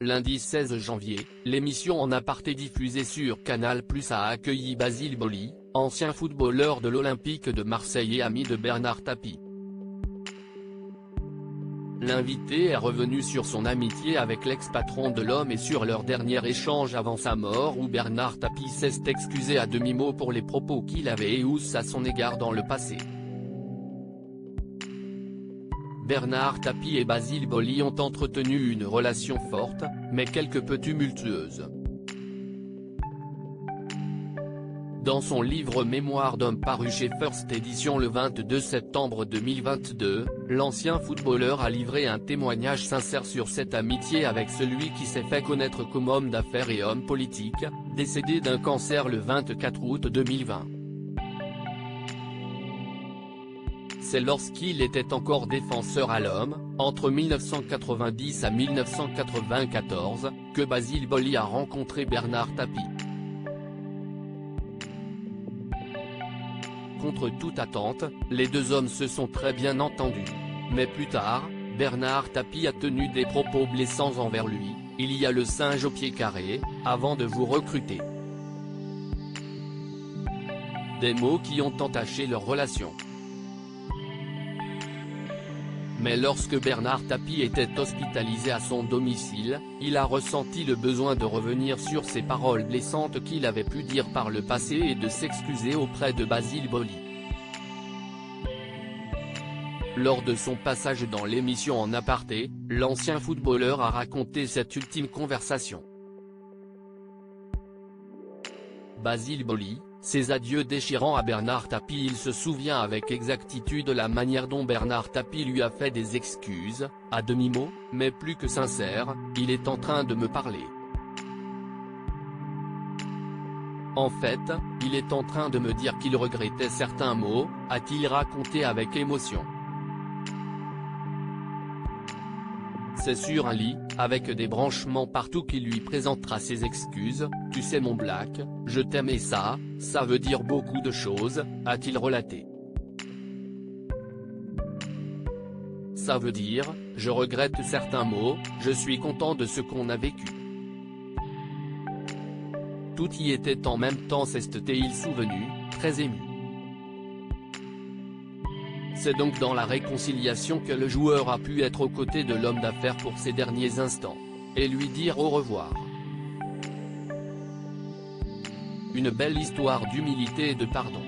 Lundi 16 janvier, l'émission En Aparté diffusée sur Canal+ a accueilli Basile Boli, ancien footballeur de l'Olympique de Marseille et ami de Bernard Tapie. L'invité est revenu sur son amitié avec l'ex-patron de l'Homme et sur leur dernier échange avant sa mort où Bernard Tapie s'est excusé à demi-mot pour les propos qu'il avait éhoussés à son égard dans le passé. Bernard Tapie et Basile Boli ont entretenu une relation forte, mais quelque peu tumultueuse. Dans son livre Mémoires d'homme paru chez First Edition le 22 septembre 2022, l'ancien footballeur a livré un témoignage sincère sur cette amitié avec celui qui s'est fait connaître comme homme d'affaires et homme politique, décédé d'un cancer le 24 août 2020. C'est lorsqu'il était encore défenseur à l'Homme, entre 1990 à 1994, que Basile Boli a rencontré Bernard Tapie. Contre toute attente, les deux hommes se sont très bien entendus. Mais plus tard, Bernard Tapie a tenu des propos blessants envers lui, il y a le singe au pied carré, avant de vous recruter. Des mots qui ont entaché leur relation. Mais lorsque Bernard Tapie était hospitalisé à son domicile, il a ressenti le besoin de revenir sur ces paroles blessantes qu'il avait pu dire par le passé et de s'excuser auprès de Basile Boli. Lors de son passage dans l'émission En Aparté, l'ancien footballeur a raconté cette ultime conversation. Basile Boli, ses adieux déchirants à Bernard Tapie. Il se souvient avec exactitude la manière dont Bernard Tapie lui a fait des excuses, à demi-mot, mais plus que sincères, il est en train de me parler. En fait, il est en train de me dire qu'il regrettait certains mots, a-t-il raconté avec émotion. C'est sur un lit, avec des branchements partout qu'il lui présentera ses excuses, « Tu sais mon Black, je t'aime et ça veut dire beaucoup de choses », a-t-il relaté. Ça veut dire, je regrette certains mots, je suis content de ce qu'on a vécu. Tout y était en même temps, s'est-il souvenu, très ému. C'est donc dans la réconciliation que le joueur a pu être aux côtés de l'homme d'affaires pour ces derniers instants, et lui dire au revoir. Une belle histoire d'humilité et de pardon.